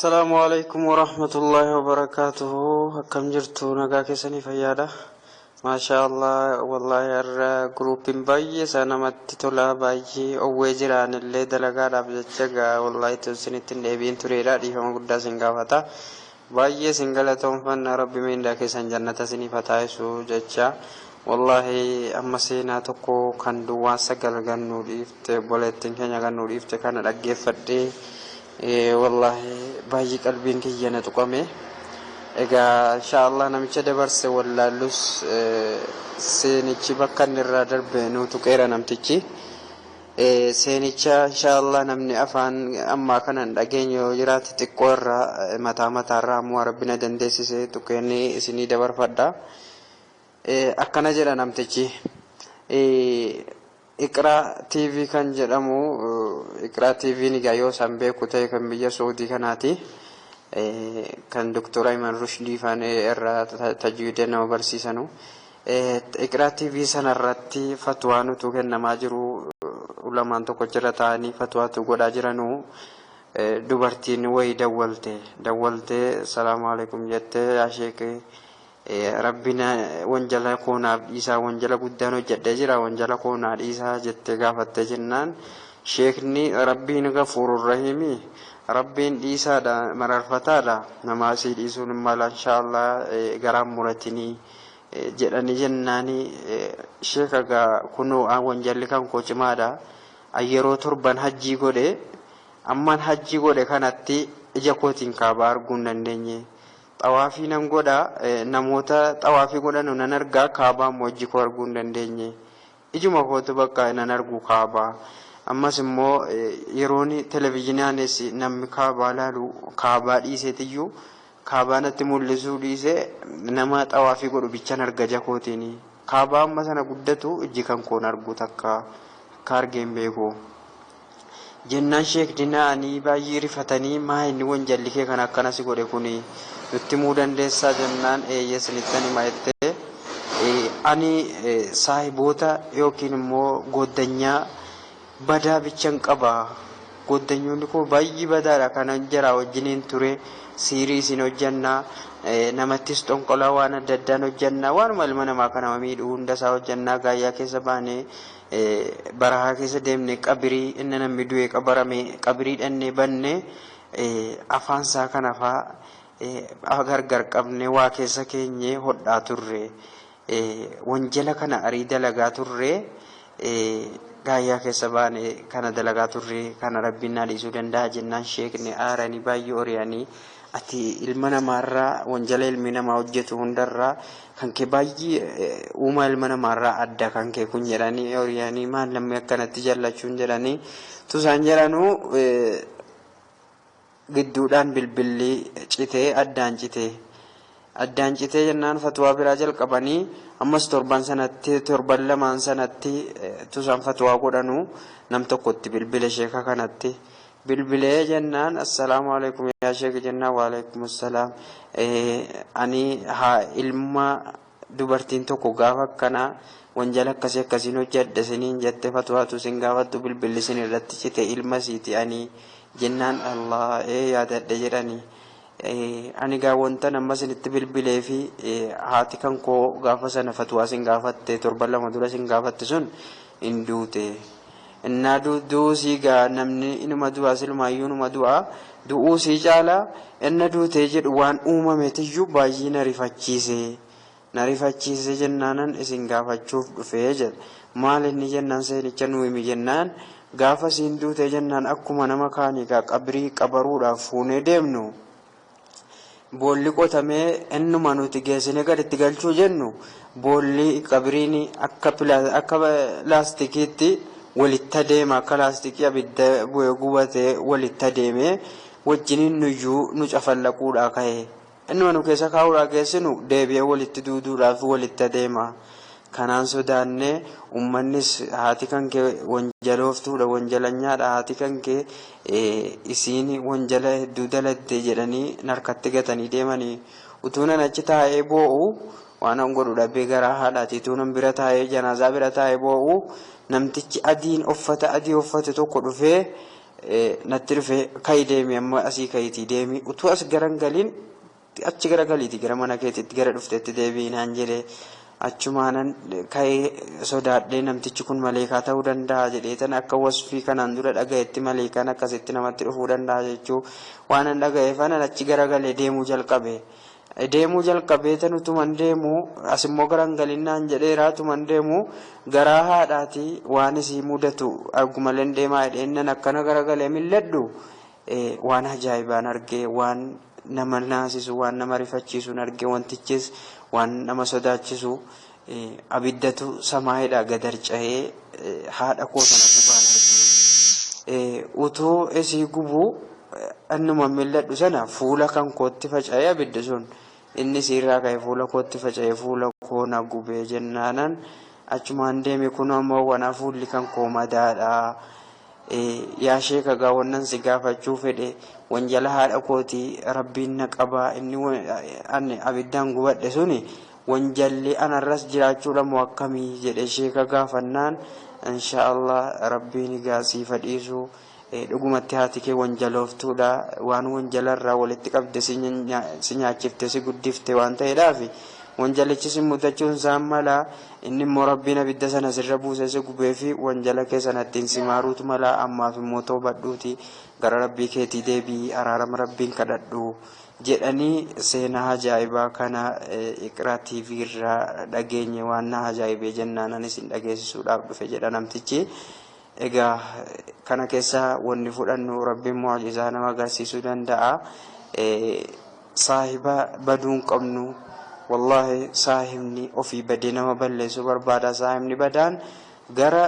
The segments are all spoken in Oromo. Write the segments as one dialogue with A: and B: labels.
A: السلام عليكم ورحمة الله وبركاته. كم جرتوا نجاك سني فيادا ما شاء الله والله ير جروب باي سنة متطلع باي أو وجران اللي دلقا رابجتشجع والله تسني تنبين تريرا دي هم قد سنجافتا باي سنجلتهم فن ربي من ذاك سنجنة سني فتايسو جتشا والله أما سينا تكو كان دوا سجل جنو ديفت بولتين كنا جنو ديفت كان رجع فدي والله باجي قلبين كيانا تقامي إذا إن شاء الله نمشي دبرس ولا لوس سينيتشي بكر نرادر بينو تكيرا نمتشي سينيتشا إن شاء الله نمني أفان أما كان أجينيو جرات تكورا متى رامو ربنا دندسي تكيني سيني دبر فدا أكنا جرا نمتشي إقرأ TV kan jedhamu Iqra TV ni gayo sambe kutay kan biyya Saudi kanati kan Dr. Ayman Rushdi fane irra tajwida nama barsisanu Iqra TV sanarratti fatwaanu tu kennama jiru ulamaan tokko jira taani fatwaatu godhaa jiranu dubartiin way dawwalte salaamu alaykum jette yaa sheekh ربنا وانجلا كونا إيسا وانجلا قدانو جد جرا وانجلا كونا إيسا جت غافت جنان شيخني ربنا غفور الرحيم ربنا إيسا دا مرار فتادا نماسي إيسون مالا إن شاء الله غرام مرتني جدني جناني شيخا كنو وانجلا كان كوچمادا أيرو تربان حجي غودي أمان حجي غودي كانتي إجاكوتين كابار غندني Tawaafi nan godha namoota tawaafi godhan nan argaa kaabaa mojii ko arguun dandeenye ijuma kootu bakka nan argu kaabaa ammas immoo yeroon televizyinaanis namni kaabaa laalu kaabaa dhiiseetiyyuu kaabaa natti mul'isuu dhiise nama tawaafi godhu bichaan arga jakootiini kaabaa amma sana guddatu iji kan koon argu takka kaargeen beeku jennaan sheek dinaanii baay'ee rifatanii maa inni wanjalli kee kan akkanas godhe kuni nutti muudandeessaa jennaan yeesnittani maayette ani saahiboota yookiin immoo goddanyaa badaa bichan qaba goddanyoonni koo baay'ee badaadha kanan jira wajjiniin ture siirii isin hojjannaa namattis xonqolaa waan adda addaan hojjannaa waanuma ilma namaa kana miidhuu hundasaa hojjannaa gaayyaa keessa baanee barahaa keessa deemne qabirii inni namni du'e qabarame qabirii dhannee banne afaansaa kanafaa agargar qabne waa keessa keenye hodhaa turre wanjala kana arii dalagaa turre gaayyaa keessa baane kana dalagaa turre kana rabbiin dhiisuu danda'a jennaan sheekni aaranii baay'ee oriyanii ati ilma namaarraa wanjala ilmi namaa hojjetu hundarraa kan kee baay'ee uumaa ilma namaarraa adda kan kee kun jedhanii oriyanii maal namni akkanatti jallachuun jedhanii tusaan jedhanuu gidduudhaan bilbilli citee addaan citee jennaan fatwaa biraa jalqabanii ammas torban lamaan sanatti tusaan fatwaa godhanu nam tokkotti bilbile sheeka kanatti bilbilee jennaan assalaamu alaykum yaa sheek jennaan wa alaykum assalaam ani haa ilma dubartiin tokko gaafa kana wanjala akkasiin hojjedhe siniin jette fatwaatu sin gaafattu bilbilli sin irratti cite ilma siiti ani jennaan Allah yaadadhe jedhani ani gaawwanta nama sinitti bilbilee fi haati kan koo gaafa sana fatwaa sin gaafatte torban lama dura sin gaafatte sun hin duute innaa du'uu sii gaa namni inuma du'aa silmaayyuu inuma du'aa du'uu sii caala inna duutee jedhu waan uumameetiyyuu baay'ee na rifachiise jennaanan isin gaafachuuf dhufee jedhe maal inni jennaan seenicha nu himi jennaan gaafa siin duute jennaan akkuma nama kaanii qabrii qabaruudhaaf fuunee deemnu boolli qotamee innuma nuti geessine gaditti galchuu jennu boolli qabriin akka laastikiitti walitti adeema akka laastikii abidda bu'ee gubatee walitti adeemee wajjiniin nuyyuu nu cafallaquudhaa ka'e innuma nu keessa kaa'uudhaa geessinu deebi'ee walitti duuduudhaaf walitti adeema. kanaan sodaannee ummannis haati kan kee wanjalooftuudha wanjalanyaadha haati kan kee isiin wanjala hedduu dalatte jedhanii narkatti gatanii deemanii utuunan achi taa'ee boo'u waan an godhu dhabee garaa haadhaati utuunan bira taa'ee janaazaa bira taa'ee boo'u namtichi adiin uffata adii uffate tokko dhufee نترفع كاي ديمي أما أسي كايتي ديمي وتو أس غرانغالين أتش غرانغاليتي غرامانا كايتي تغرا دفتت ديبي نانجري أتشمانا كاي صداد دينام تشكون ملائكة تودن دا جديتن أكا وصفي كان أندورة أغايتي ملائكة نكا ستنا مترفودن دا جيشو وانا نغاية فانا أتش غرانغالي ديمو جلقبه deemuu jalqabeetan utuman deemu asimmoo garangalinnaan jedheeraa tuman deemu garaa haadhaati waan isii mudatu argumaleen deemaa jedheennan akkana garagalee milladhu waan ajaa'ibaan argee waan nama naasisu waan nama rifachiisuun argee wantichis waan nama sodaachisu abiddatu samaayidha gadarca'ee haadha koo sana gubaan argee utuu isii gubuu annuma milladhu sana fuula kan kootti faca'ee abidda sun inni sirraa ka'ee fuula kootti faca'ee fuula koo na gubee jennaanan achumaan deeme kun ammoo wana fuulli kan koo madaadha yaa sheeka gaa wannan si gaafachuu fedhe wanjala haadha kooti rabbiin na qabaa inni abiddaan gubadhe suni wanjalli anarras jiraachuudha moo akkamii jedhe sheeka gaafannaan insha Allah rabbiin gaasii fadhiisu dhugumatti haati kee wanjalooftuudha waan wanjalarraa walitti qabde si nyaachifte si guddifte waan ta'eedhaaf wanjalichi si mutachuun isaan mala inni immoo rabbiin abidda sana sirra buusee si gubee fi wanjala kee sanattiin si maaruutu mala ammaaf immoo toobadhuuti gara rabbii keetii deebii araarama rabbiin kadhadhu jedhanii seenaa ajaa'ibaa kana Iqraa TV irraa dhageenye waan na ajaa'ibee jennaan isin dhageessisuudhaaf dhufe jedha namtichi. Egaa kana keessa wanni fudhannu rabbiin mu'jizaa nama agarsiisuu danda'a saahiba baduun qabnu wallahi saahibni ofii badee nama balleessuu barbaada saahibni badaan gara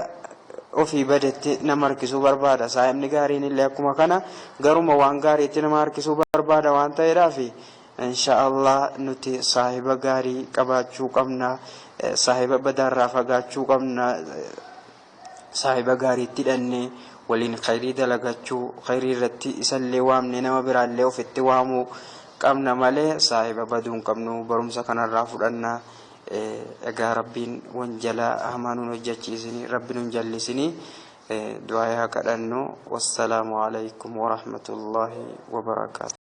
A: ofii badetti nama harkisuu barbaada saahibni gaariin illee akkuma kana garuma waan gaariitti nama harkisuu barbaada waan ta'eedhaaf insha Allah nuti saahiba gaarii qabaachuu qabna saahiba badaarraa fagaachuu qabna saahiba gaariitti hidhannee waliin khayrii dalagachuu khayrii irratti isallee waamne nama biraallee ofitti waamuu qabna malee saahiba baduun qabnu barumsa kanarraa fudhanna egaa rabbiin wanjala hamaanuun hojjechiisini rabbiin nun jallisini du'aa yaa kadhannu wassalaamu alaykum wa rahmatullahi wa barakaatuh.